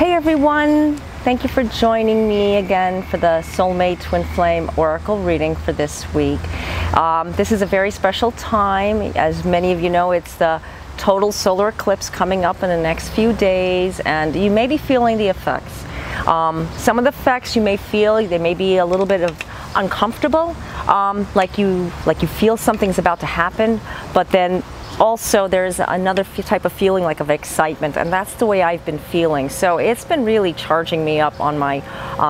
Hey everyone, thank you for joining me again for the Soulmate Twin Flame Oracle reading for this week. This is a very special time. As many of you know, it's the total solar eclipse coming up in the next few days, and you may be feeling the effects. Some of the effects you may feel, they may be a little bit of uncomfortable, like you feel something's about to happen, but then also there's another type of feeling like of excitement, and that's the way I've been feeling. So it's been really charging me up on my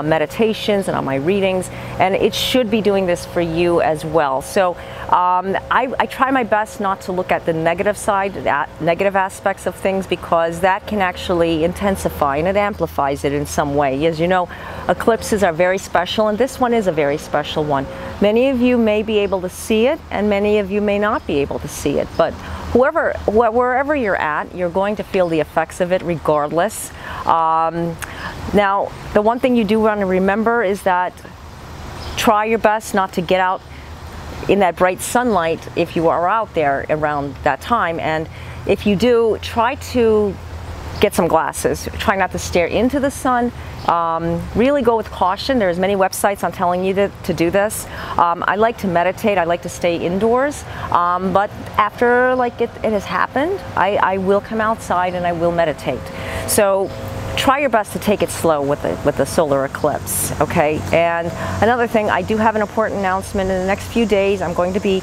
meditations and on my readings, and it should be doing this for you as well. So I try my best not to look at the negative side, the negative aspects of things, because that can actually intensify and it amplifies it in some way. As you know, eclipses are very special, and this one is a very special one. Many of you may be able to see it, and many of you may not be able to see it, but wherever you're at, you're going to feel the effects of it regardless. Now, the one thing you do want to remember is that try your best not to get out in that bright sunlight if you are out there around that time, and if you do, try to get some glasses. Try not to stare into the sun. Really go with caution. There's many websites on telling you to do this. I like to meditate. I like to stay indoors. But after it has happened, I will come outside and I will meditate. So try your best to take it slow with the solar eclipse, okay? And another thing, I do have an important announcement. In the next few days, I'm going to be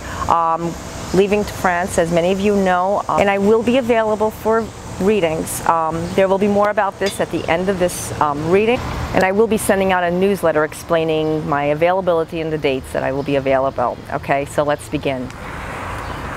leaving to France, as many of you know, and I will be available for readings. There will be more about this at the end of this reading, and I will be sending out a newsletter explaining my availability and the dates that I will be available. Okay, so let's begin.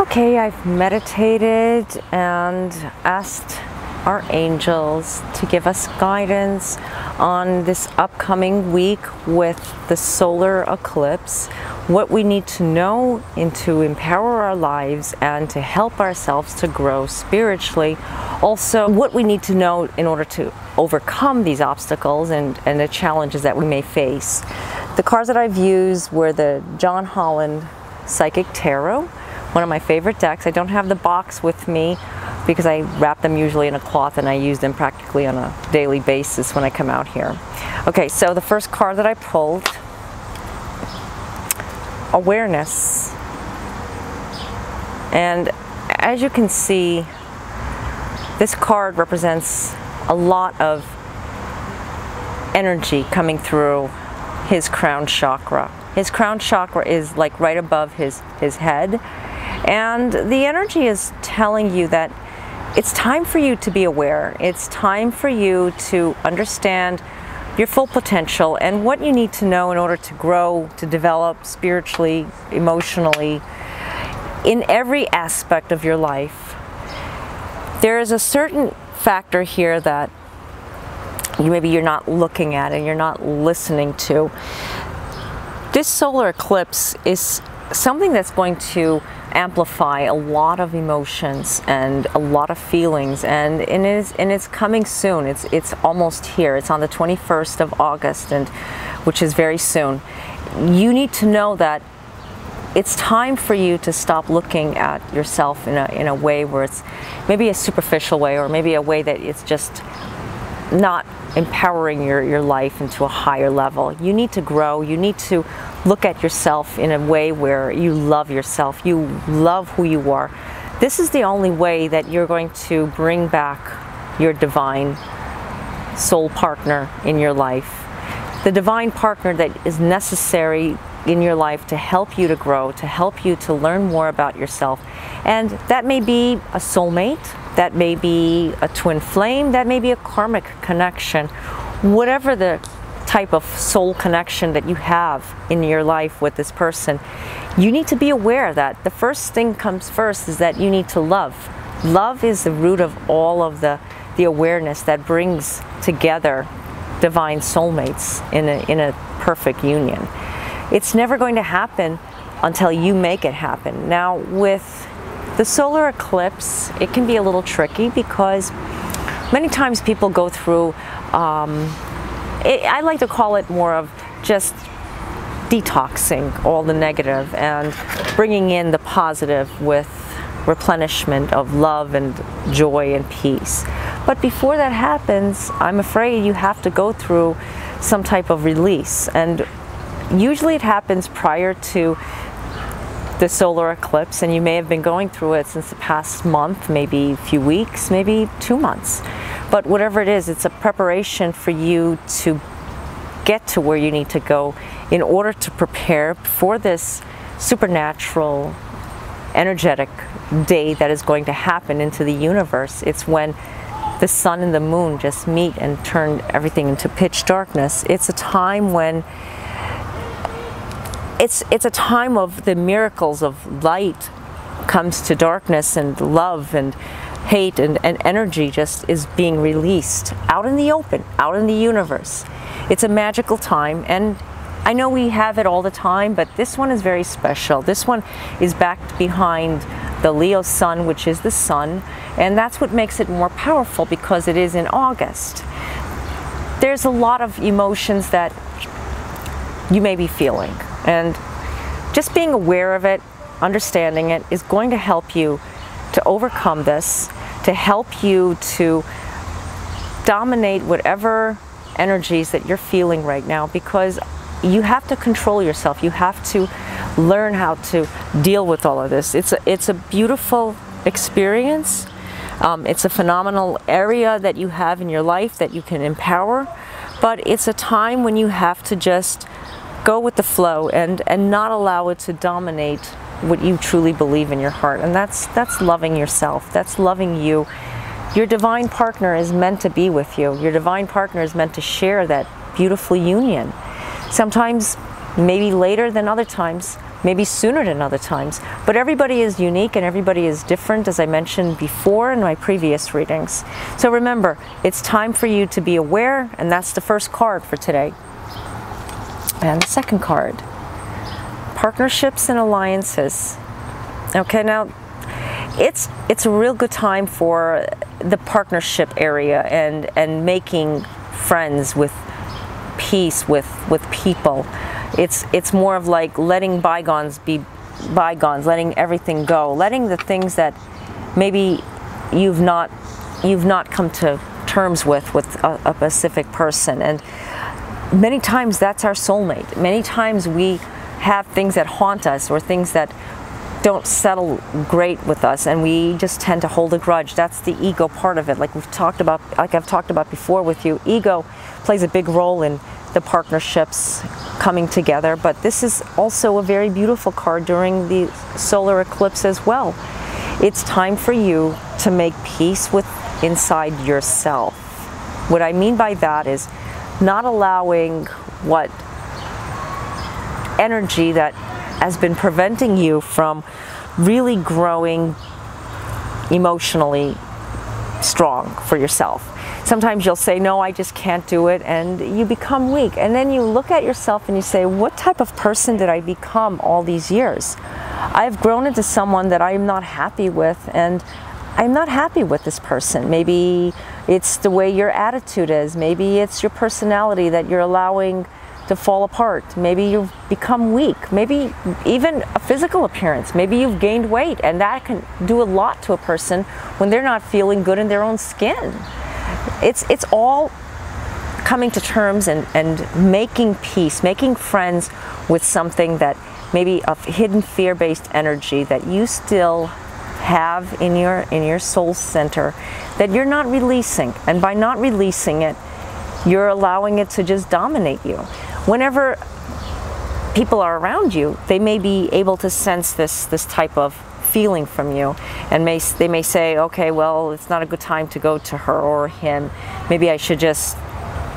Okay, I've meditated and asked our angels to give us guidance on this upcoming week with the solar eclipse, what we need to know and to empower our lives and to help ourselves to grow spiritually. Also, what we need to know in order to overcome these obstacles and the challenges that we may face. The cards that I've used were the John Holland Psychic Tarot, one of my favorite decks. I don't have the box with me because I wrap them usually in a cloth and I use them practically on a daily basis when I come out here. Okay, so the first card that I pulled, Awareness. And as you can see, this card represents a lot of energy coming through his crown chakra. His crown chakra is like right above his head, and the energy is telling you that it's time for you to be aware. It's time for you to understand your full potential and what you need to know in order to grow, to develop spiritually, emotionally, in every aspect of your life. There is a certain factor here that maybe you're not looking at and you're not listening to. This solar eclipse is something that's going to amplify a lot of emotions and a lot of feelings, and it's coming soon. It's almost here. It's on the 21st of August, and which is very soon. You need to know that it's time for you to stop looking at yourself in a way where it's maybe a superficial way, or maybe a way that it's just not empowering your life into a higher level. You need to grow. You need to look at yourself in a way where you love yourself. You love who you are. This is the only way that you're going to bring back your divine soul partner in your life. The divine partner that is necessary in your life to help you to grow, to help you to learn more about yourself. And that may be a soulmate, that may be a twin flame, that may be a karmic connection. Whatever the type of soul connection that you have in your life with this person, you need to be aware that the first thing comes first is that you need to love. Love is the root of all of the awareness that brings together divine soulmates in a perfect union. It's never going to happen until you make it happen. Now, with the solar eclipse, it can be a little tricky because many times people go through, I like to call it more of just detoxing all the negative and bringing in the positive with replenishment of love and joy and peace. But before that happens, I'm afraid you have to go through some type of release. And usually it happens prior to the solar eclipse, and you may have been going through it since the past month, maybe a few weeks, maybe 2 months. But whatever it is, it's a preparation for you to get to where you need to go in order to prepare for this supernatural, energetic day that is going to happen into the universe. It's when the sun and the moon just meet and turn everything into pitch darkness. It's a time when it's a time of the miracles of light comes to darkness, and love and hate and energy just is being released out in the open, out in the universe. It's a magical time, and I know we have it all the time, but this one is very special. This one is backed behind the Leo sun, which is the sun, and that's what makes it more powerful because it is in August. There's a lot of emotions that you may be feeling, and just being aware of it, understanding it, is going to help you to overcome this, to help you to dominate whatever energies that you're feeling right now, because you have to control yourself. You have to learn how to deal with all of this. It's a beautiful experience. It's a phenomenal area that you have in your life that you can empower, but it's a time when you have to just go with the flow and not allow it to dominate what you truly believe in your heart. And that's loving yourself. That's loving you. Your divine partner is meant to be with you. Your divine partner is meant to share that beautiful union. Sometimes maybe later than other times, maybe sooner than other times, but everybody is unique and everybody is different, as I mentioned before in my previous readings. So remember, it's time for you to be aware, and that's the first card for today. And the second card, partnerships and alliances. Okay, now it's a real good time for the partnership area and making friends with peace with people. It's more of like letting bygones be bygones, letting everything go, letting the things that maybe you've not come to terms with a specific person. And many times that's our soulmate. Many times we have things that haunt us or things that don't settle great with us, and we just tend to hold a grudge. That's the ego part of it. Like I've talked about before with you, ego plays a big role in the partnerships coming together, but this is also a very beautiful card during the solar eclipse as well. It's time for you to make peace with inside yourself. What I mean by that is not allowing what energy that has been preventing you from really growing emotionally strong for yourself. Sometimes you'll say, no, I just can't do it, and you become weak. And then you look at yourself and you say, what type of person did I become all these years? I've grown into someone that I'm not happy with, and I'm not happy with this person. Maybe it's the way your attitude is. Maybe it's your personality that you're allowing to fall apart. Maybe you've become weak. Maybe even a physical appearance. Maybe you've gained weight, and that can do a lot to a person when they're not feeling good in their own skin. It's all coming to terms and making peace, making friends with something that maybe a hidden fear-based energy that you still have in your soul center that you're not releasing. And by not releasing it, you're allowing it to just dominate you. Whenever people are around you, they may be able to sense this type of feeling from you, and they may say, okay, well, it's not a good time to go to her or him. Maybe I should just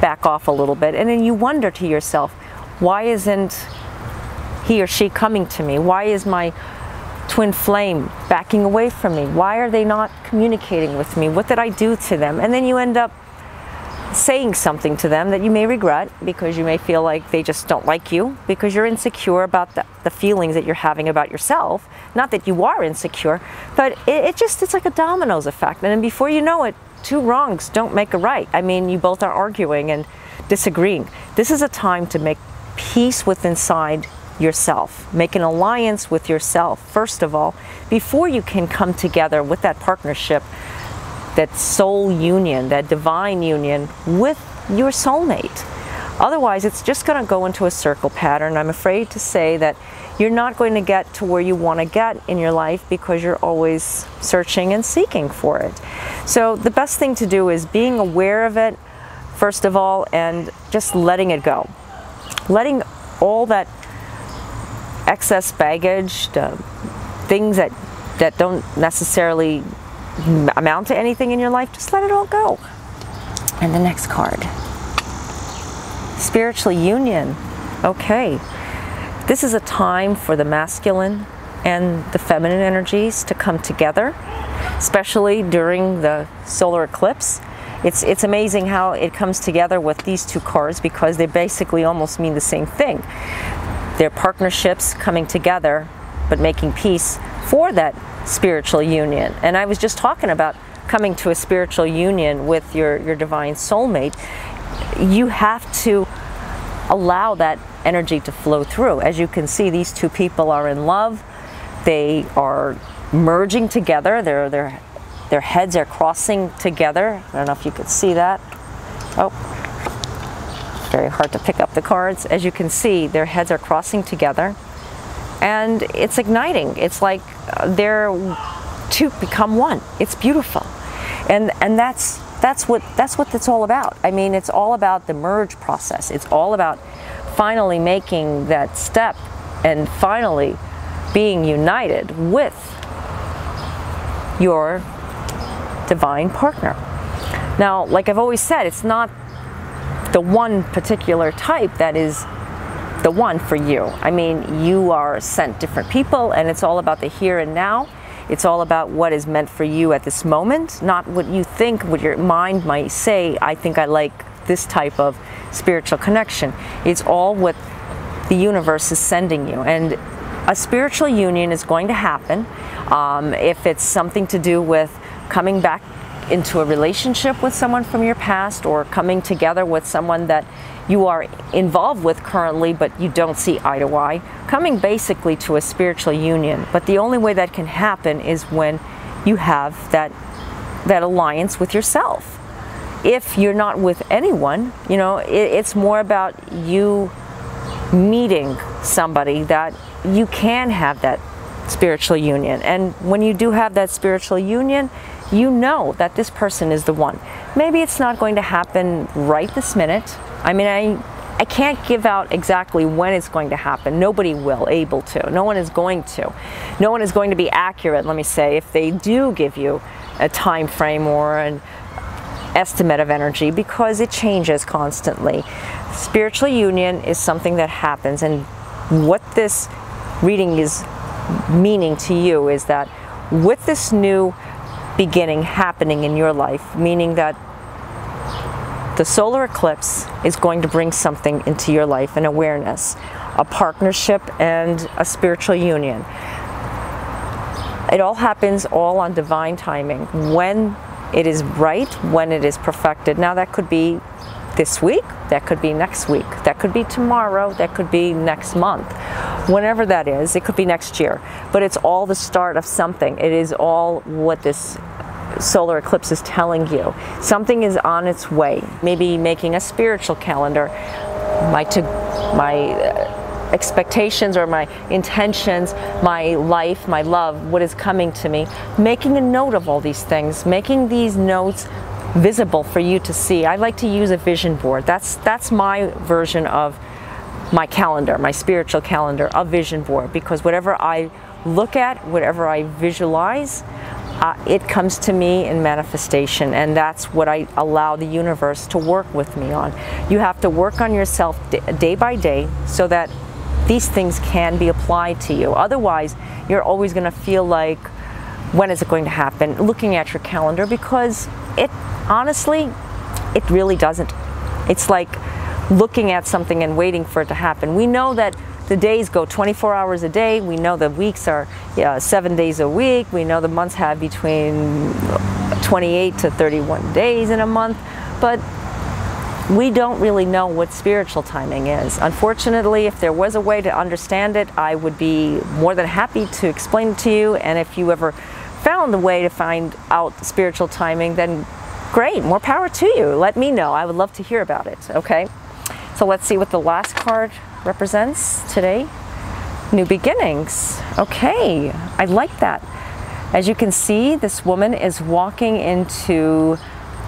back off a little bit. And then you wonder to yourself, why isn't he or she coming to me? Why is my twin flame backing away from me? Why are they not communicating with me? What did I do to them? And then you end up saying something to them that you may regret, because you may feel like they just don't like you, because you're insecure about the feelings that you're having about yourself. Not that you are insecure, but it's like a dominoes effect. And then before you know it, two wrongs don't make a right. I mean, you both are arguing and disagreeing. This is a time to make peace with inside yourself. Make an alliance with yourself, first of all, before you can come together with that partnership that soul union, that divine union with your soulmate. Otherwise, it's just going to go into a circle pattern. I'm afraid to say that you're not going to get to where you want to get in your life because you're always searching and seeking for it. So the best thing to do is being aware of it, first of all, and just letting it go. Letting all that excess baggage, things that don't necessarily amount to anything in your life, just let it all go. And the next card. Spiritual union. Okay. This is a time for the masculine and the feminine energies to come together, especially during the solar eclipse. It's amazing how it comes together with these two cards because they basically almost mean the same thing. They're partnerships coming together, but making peace for that spiritual union. And I was just talking about coming to a spiritual union with your divine soulmate. You have to allow that energy to flow through. As you can see, these two people are in love. They are merging together. Their heads are crossing together. I don't know if you could see that. Oh, it's very hard to pick up the cards. As you can see, their heads are crossing together, and it's igniting. It's like they're two become one. It's beautiful, and that's what it's all about. I mean, it's all about the merge process. It's all about finally making that step and finally being united with your divine partner. Now, like I've always said, it's not the one particular type that is the one for you. I mean, you are sent different people, and it's all about the here and now. It's all about what is meant for you at this moment, not what you think, what your mind might say, I think I like this type of spiritual connection. It's all what the universe is sending you. And a spiritual union is going to happen if it's something to do with coming back into a relationship with someone from your past, or coming together with someone that you are involved with currently but you don't see eye to eye, coming basically to a spiritual union. But the only way that can happen is when you have that alliance with yourself. If you're not with anyone, you know, it's more about you meeting somebody that you can have that spiritual union. And when you do have that spiritual union, you know that this person is the one. Maybe it's not going to happen right this minute. I mean, I can't give out exactly when it's going to happen. Nobody will able to. No one is going to. No one is going to be accurate, let me say, if they do give you a time frame or an estimate of energy, because it changes constantly. Spiritual union is something that happens, and what this reading is meaning to you is that with this new beginning happening in your life, meaning that the solar eclipse is going to bring something into your life, an awareness, a partnership, and a spiritual union. It all happens all on divine timing, when it is right, when it is perfected. Now that could be this week, that could be next week, that could be tomorrow, that could be next month. Whenever that is, it could be next year. But it's all the start of something. It is all what this solar eclipse is telling you. Something is on its way. Maybe making a spiritual calendar. My expectations or my intentions, my life, my love, what is coming to me. Making a note of all these things. Making these notes visible for you to see. I like to use a vision board. That's my version of my calendar, my spiritual calendar, a vision board, because whatever I look at, whatever I visualize, it comes to me in manifestation, and that's what I allow the universe to work with me on. You have to work on yourself day by day so that these things can be applied to you. Otherwise, you're always going to feel like, when is it going to happen? Looking at your calendar, because it honestly, it really doesn't. It's like looking at something and waiting for it to happen. We know that the days go 24 hours a day. We know the weeks are 7 days a week. We know the months have between 28 to 31 days in a month. But we don't really know what spiritual timing is. Unfortunately, if there was a way to understand it, I would be more than happy to explain it to you. And if you ever found a way to find out spiritual timing, then great, more power to you. Let me know. I would love to hear about it, okay? So let's see what the last card represents today. New beginnings. Okay, I like that. As you can see, this woman is walking into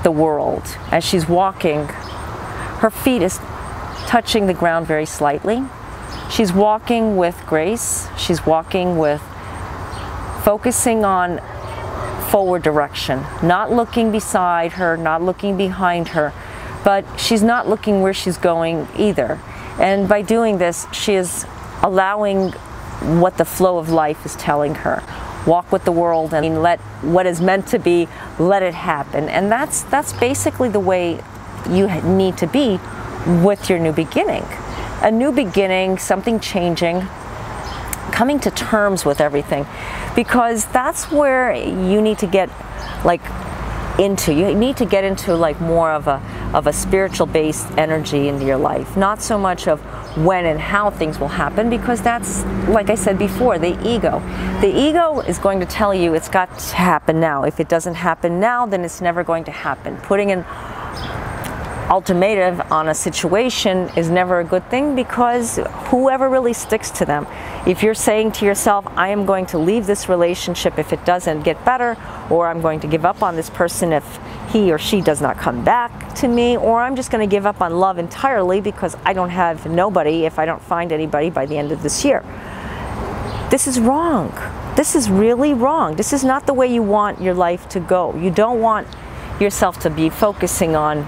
the world. As she's walking, her feet is touching the ground very slightly. She's walking with grace. She's walking with focusing on forward direction, not looking beside her, not looking behind her, but she's not looking where she's going either. And by doing this, she is allowing what the flow of life is telling her. Walk with the world and let what is meant to be, let it happen. And that's basically the way you need to be with your new beginning. A new beginning, something changing, coming to terms with everything, because that's where you need to get like into. You need to get into like more of a spiritual based energy into your life, not so much of when and how things will happen, because that's, like I said before, the ego. The ego is going to tell you it's got to happen now. If it doesn't happen now, then it's never going to happen. Putting an ultimatum on a situation is never a good thing, because whoever really sticks to them. If you're saying to yourself, I am going to leave this relationship if it doesn't get better, or I'm going to give up on this person if he or she does not come back to me, or I'm just going to give up on love entirely because I don't have nobody if I don't find anybody by the end of this year. This is wrong. This is really wrong. This is not the way you want your life to go. You don't want yourself to be focusing on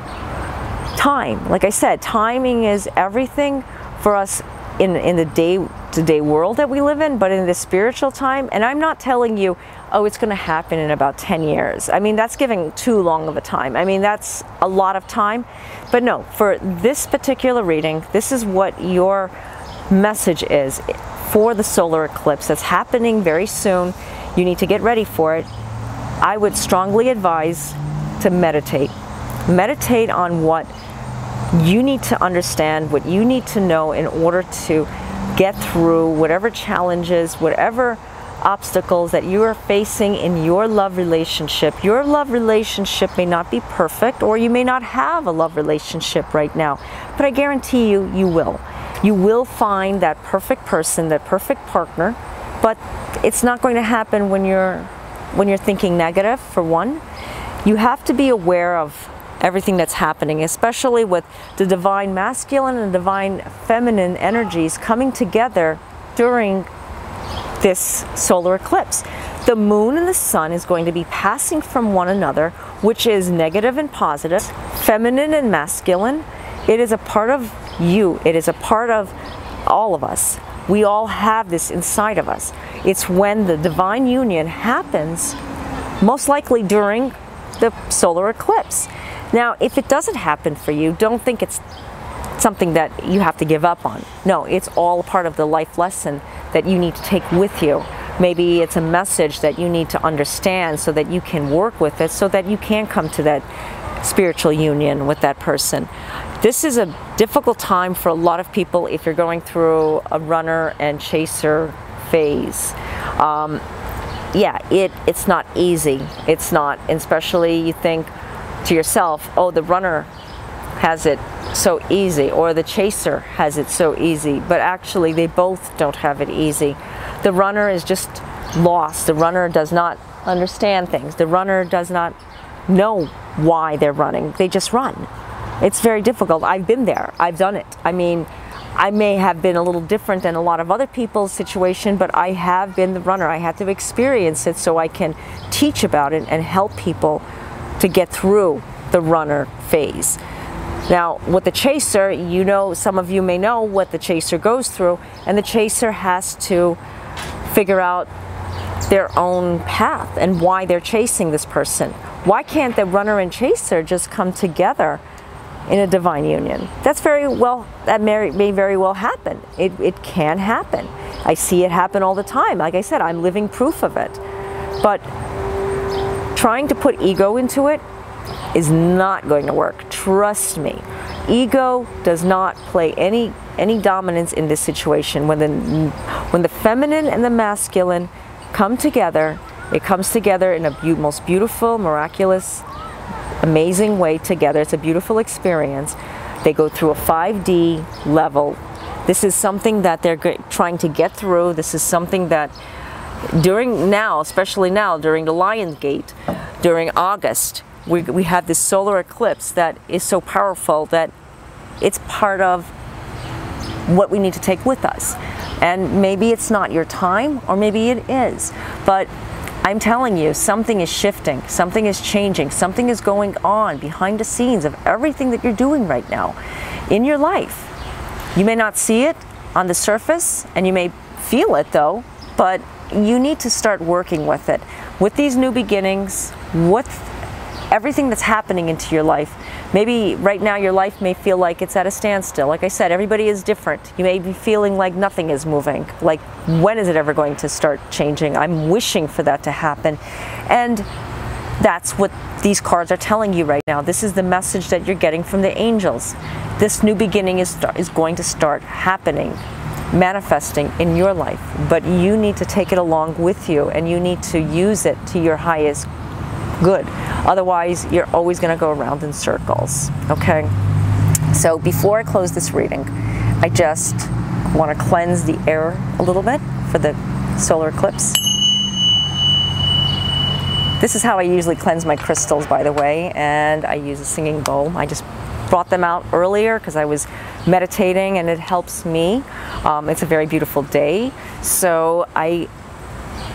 time. Like I said, timing is everything for us in the day-to-day world that we live in, but in the spiritual time, and I'm not telling you, oh, it's going to happen in about 10 years. I mean, that's giving too long of a time. I mean, that's a lot of time. But no, for this particular reading, this is what your message is for the solar eclipse that's happening very soon. You need to get ready for it. I would strongly advise to meditate. Meditate on what you need to understand, what you need to know in order to get through whatever challenges, whatever obstacles that you are facing in your love relationship. Your love relationship may not be perfect, or you may not have a love relationship right now, but I guarantee you, you will. You will find that perfect person, that perfect partner, but it's not going to happen when you're thinking negative, for one. You have to be aware of everything that's happening, especially with the divine masculine and divine feminine energies coming together during this solar eclipse. The moon and the sun is going to be passing from one another, which is negative and positive, feminine and masculine. It is a part of you. It is a part of all of us. We all have this inside of us. It's when the divine union happens, most likely during the solar eclipse. Now, if it doesn't happen for you, don't think it's something that you have to give up on. No, it's all part of the life lesson that you need to take with you. Maybe it's a message that you need to understand so that you can work with it, so that you can come to that spiritual union with that person. This is a difficult time for a lot of people if you're going through a runner and chaser phase. Yeah, it's not easy. It's not, especially you think to yourself, oh, the runner has it so easy, or the chaser has it so easy, but actually they both don't have it easy. The runner is just lost. The runner does not understand things. The runner does not know why they're running. They just run. It's very difficult. I've been there. I've done it. I mean, I may have been a little different than a lot of other people's situation, but I have been the runner. I had to experience it so I can teach about it and help people to get through the runner phase. Now, with the chaser, you know, some of you may know what the chaser goes through, and the chaser has to figure out their own path and why they're chasing this person. Why can't the runner and chaser just come together in a divine union? That's very well, that may very well happen. It can happen. I see it happen all the time. Like I said, I'm living proof of it. But trying to put ego into it is not going to work. Trust me. Ego does not play any dominance in this situation. When the feminine and the masculine come together, It comes together in a most beautiful, miraculous, amazing way together. It's a beautiful experience. They go through a 5D level. This is something that they're trying to get through. This is something that especially now, during the Lion Gate, during August, we have this solar eclipse that is so powerful that it's part of what we need to take with us. And maybe it's not your time, or maybe it is. But I'm telling you, something is shifting, something is changing, something is going on behind the scenes of everything that you're doing right now in your life. You may not see it on the surface, and you may feel it though, but you need to start working with it. With these new beginnings, with everything that's happening into your life. Maybe right now your life may feel like it's at a standstill. Like I said, everybody is different. You may be feeling like nothing is moving. Like, when is it ever going to start changing? I'm wishing for that to happen. And that's what these cards are telling you right now. This is the message that you're getting from the angels. This new beginning is going to start happening, manifesting in your life. But you need to take it along with you, and you need to use it to your highest good. Otherwise, you're always going to go around in circles. Okay? So before I close this reading, I just want to cleanse the air a little bit for the solar eclipse. This is how I usually cleanse my crystals, by the way, and I use a singing bowl. I just brought them out earlier because I was meditating, and it helps me. It's a very beautiful day, so I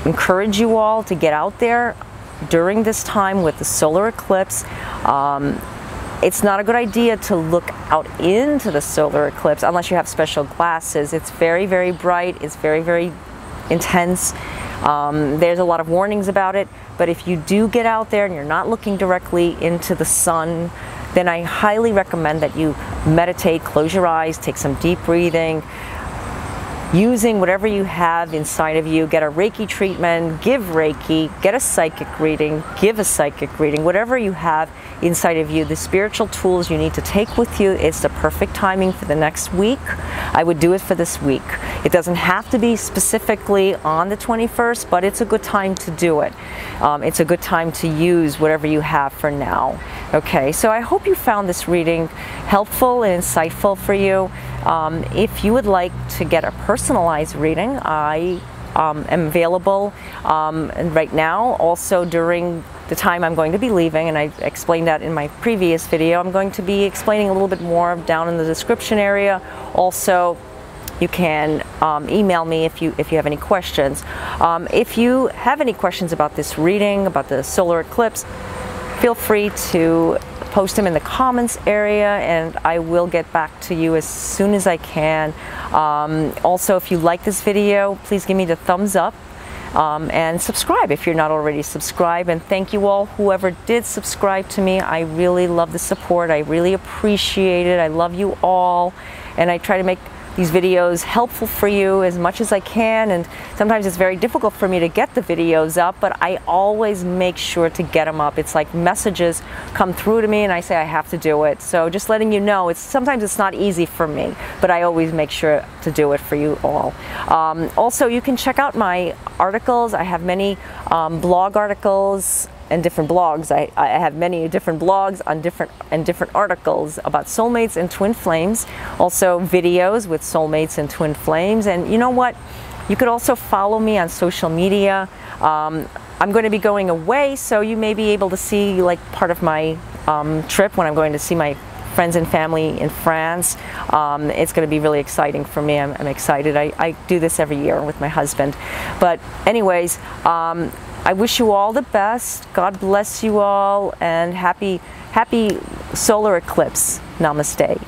encourage you all to get out there during this time with the solar eclipse. It's not a good idea to look out into the solar eclipse unless you have special glasses. It's very, very bright. It's very, very intense. There's a lot of warnings about it, but if you do get out there and you're not looking directly into the sun, then I highly recommend that you meditate, close your eyes, take some deep breathing, using whatever you have inside of you. Get a Reiki treatment, give Reiki, get a psychic reading, give a psychic reading, whatever you have inside of you, the spiritual tools you need to take with you. It's the perfect timing for the next week. I would do it for this week. It doesn't have to be specifically on the 21st, but it's a good time to do it. It's a good time to use whatever you have for now. Okay, so I hope you found this reading helpful and insightful for you. If you would like to get a personalized reading, I am available and right now. Also, during the time I'm going to be leaving, and I explained that in my previous video, I'm going to be explaining a little bit more down in the description area. Also, you can email me if you have any questions. If you have any questions about this reading, about the solar eclipse, feel free to post them in the comments area, and I will get back to you as soon as I can. Also, if you like this video, please give me the thumbs up and subscribe if you're not already subscribed. And thank you all, whoever did subscribe to me. I really love the support. I really appreciate it. I love you all, and I try to make these videos helpful for you as much as I can, and sometimes it's very difficult for me to get the videos up, but I always make sure to get them up. It's like messages come through to me and I say I have to do it. So just letting you know, sometimes it's not easy for me, but I always make sure to do it for you all. Also, you can check out my articles. I have many blog articles and different blogs. I have many different blogs on different articles about soulmates and twin flames. Also videos with soulmates and twin flames. And you know what? You could also follow me on social media. I'm going to be going away, so you may be able to see like part of my trip when I'm going to see my friends and family in France. It's going to be really exciting for me. I'm excited. I do this every year with my husband. But anyways, I wish you all the best. God bless you all, and happy solar eclipse. Namaste.